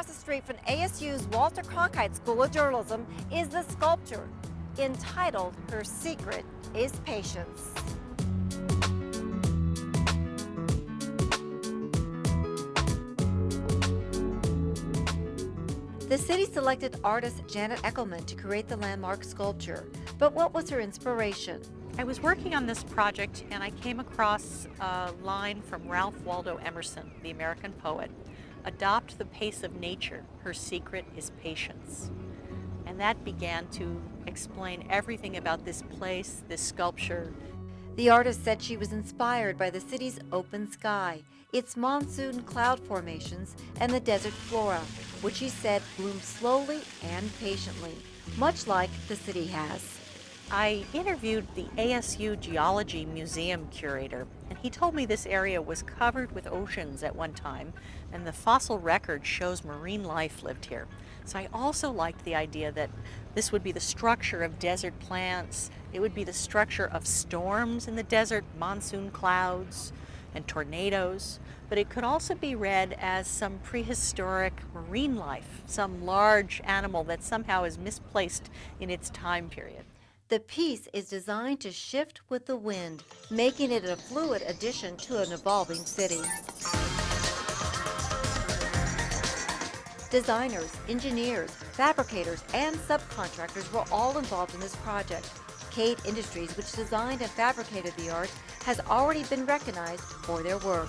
across the street from ASU's Walter Cronkite School of Journalism is the sculpture entitled Her Secret is Patience. The city selected artist Janet Echelman to create the landmark sculpture. But what was her inspiration? I was working on this project and I came across a line from Ralph Waldo Emerson, the American poet. Adopt the pace of nature, her secret is patience. And that began to explain everything about this place, this sculpture. The artist said she was inspired by the city's open sky, its monsoon cloud formations, and the desert flora, which she said blooms slowly and patiently, much like the city has. I interviewed the ASU Geology Museum curator, and he told me this area was covered with oceans at one time, and the fossil record shows marine life lived here. So I also liked the idea that this would be the structure of desert plants, it would be the structure of storms in the desert, monsoon clouds and tornadoes, but it could also be read as some prehistoric marine life, some large animal that somehow is misplaced in its time period. The piece is designed to shift with the wind, making it a fluid addition to an evolving city. Designers, engineers, fabricators, and subcontractors were all involved in this project. Cade Industries, which designed and fabricated the art, has already been recognized for their work.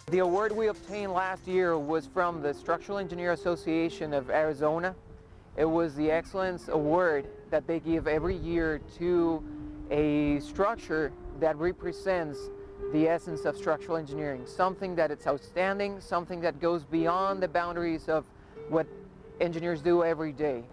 The award we obtained last year was from the Structural Engineer Association of Arizona. It was the Excellence Award that they give every year to a structure that represents the essence of structural engineering, something that it's outstanding, something that goes beyond the boundaries of what engineers do every day.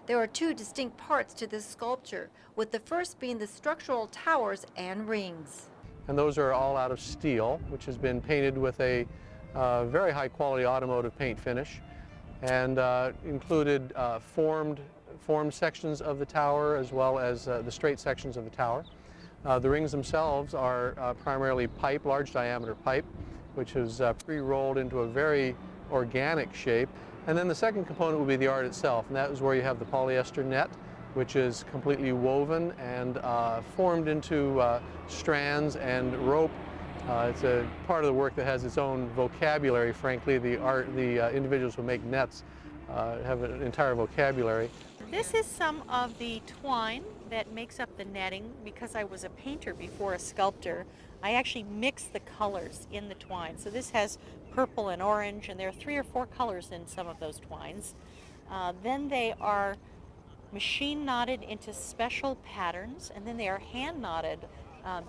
There are two distinct parts to this sculpture, with the first being the structural towers and rings. And those are all out of steel, which has been painted with a very high quality automotive paint finish, and included formed sections of the tower as well as the straight sections of the tower. The rings themselves are primarily pipe, large diameter pipe, which is pre-rolled into a very organic shape. And then the second component will be the art itself, and that is where you have the polyester net, which is completely woven and formed into strands and rope. It's a part of the work that has its own vocabulary, frankly. The individuals who make nets have an entire vocabulary. This is some of the twine that makes up the netting. Because I was a painter before a sculptor, I actually mix the colors in the twine. So this has purple and orange, and there are 3 or 4 colors in some of those twines. Then they are machine knotted into special patterns, and then they are hand knotted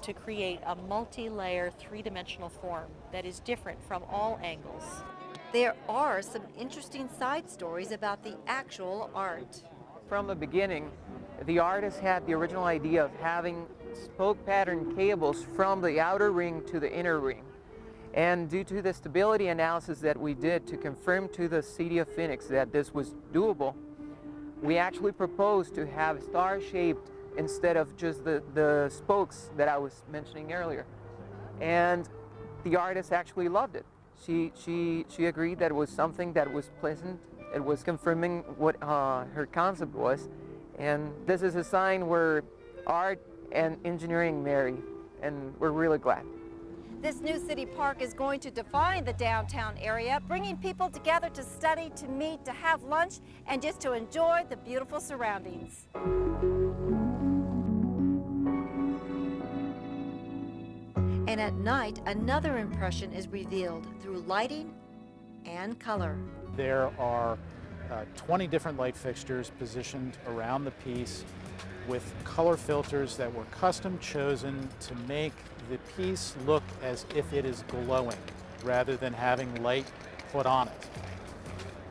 to create a multi-layer 3-dimensional form that is different from all angles. There are some interesting side stories about the actual art. From the beginning, the artist had the original idea of having spoke pattern cables from the outer ring to the inner ring. And due to the stability analysis that we did to confirm to the city of Phoenix that this was doable, we actually proposed to have star-shaped instead of just the spokes that I was mentioning earlier. And the artist actually loved it. She agreed that it was something that was pleasant. It was confirming what her concept was. And this is a sign where art and engineering marry, and we're really glad. This new city park is going to define the downtown area, bringing people together to study, to meet, to have lunch, and just to enjoy the beautiful surroundings. And at night, another impression is revealed through lighting and color. There are 20 different light fixtures positioned around the piece with color filters that were custom chosen to make the piece look as if it is glowing rather than having light put on it.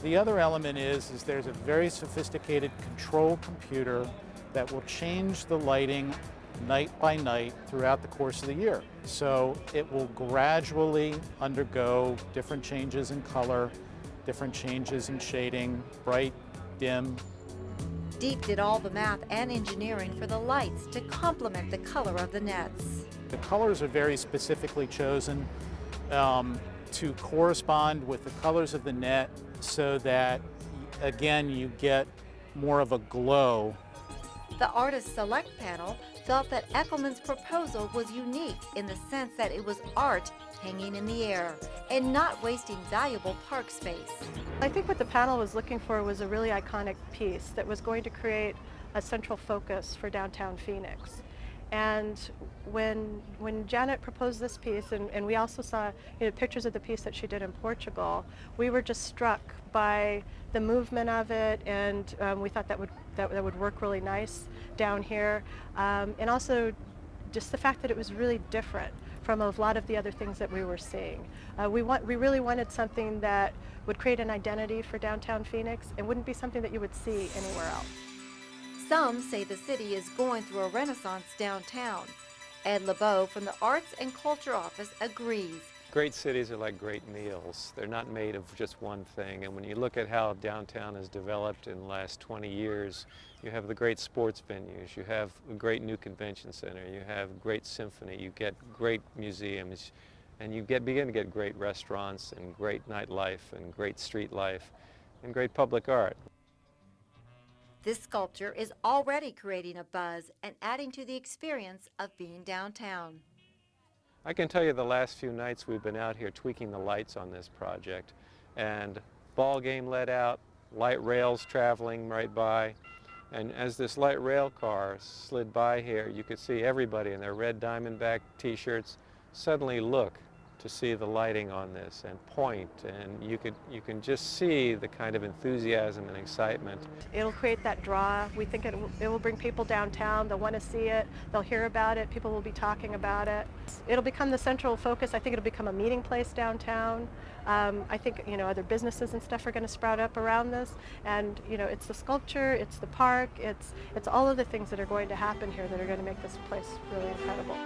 The other element is there's a very sophisticated control computer that will change the lighting night by night throughout the course of the year. So it will gradually undergo different changes in color, different changes in shading, bright, dim. Deep did all the math and engineering for the lights to complement the color of the nets. The colors are very specifically chosen to correspond with the colors of the net so that, again, you get more of a glow. The Artist Select panel felt that Echelman's proposal was unique in the sense that it was art hanging in the air and not wasting valuable park space. I think what the panel was looking for was a really iconic piece that was going to create a central focus for downtown Phoenix. And when Janet proposed this piece, and we also saw pictures of the piece that she did in Portugal, we were just struck by the movement of it, and we thought that would work really nice down here. And also just the fact that it was really different from a lot of the other things that we were seeing. We really wanted something that would create an identity for downtown Phoenix and wouldn't be something that you would see anywhere else. Some say the city is going through a renaissance downtown. Ed LeBeau from the Arts and Culture Office agrees. Great cities are like great meals. They're not made of just one thing. And when you look at how downtown has developed in the last 20 years, you have the great sports venues, you have a great new convention center, you have great symphony, you get great museums, and you begin to get great restaurants and great nightlife and great street life and great public art. This sculpture is already creating a buzz and adding to the experience of being downtown. I can tell you the last few nights we've been out here tweaking the lights on this project, and ball game let out, light rails traveling right by, and as this light rail car slid by here, you could see everybody in their red Diamondback t-shirts suddenly look to see the lighting on this and point, and you can just see the kind of enthusiasm and excitement. It'll create that draw. We think it will bring people downtown. They'll want to see it. They'll hear about it. People will be talking about it. It'll become the central focus. I think it'll become a meeting place downtown. I think other businesses and stuff are going to sprout up around this, and it's the sculpture, it's the park, it's all of the things that are going to happen here that are going to make this place really incredible.